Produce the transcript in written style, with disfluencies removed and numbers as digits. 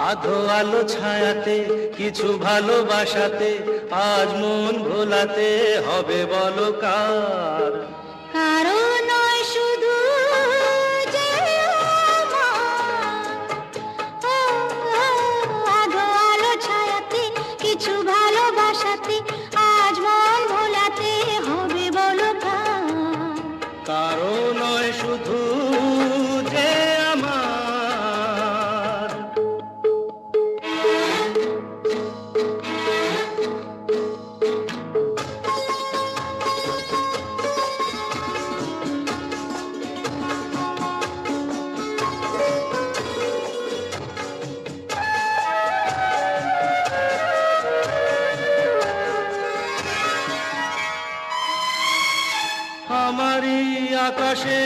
আধো আলো ছায়াতে কিছু ভালোবাসাতে আজ মন ভোলাতে হবে বলো কার। কারো নয় শুধু যে আমার, ও, আধো আলো ছায়াতে কিছু ভালোবাসাতে আজ মন ভোলাতে হবে বলো কার। কারো নয় শুধু যে আমার। আমারই আকাশে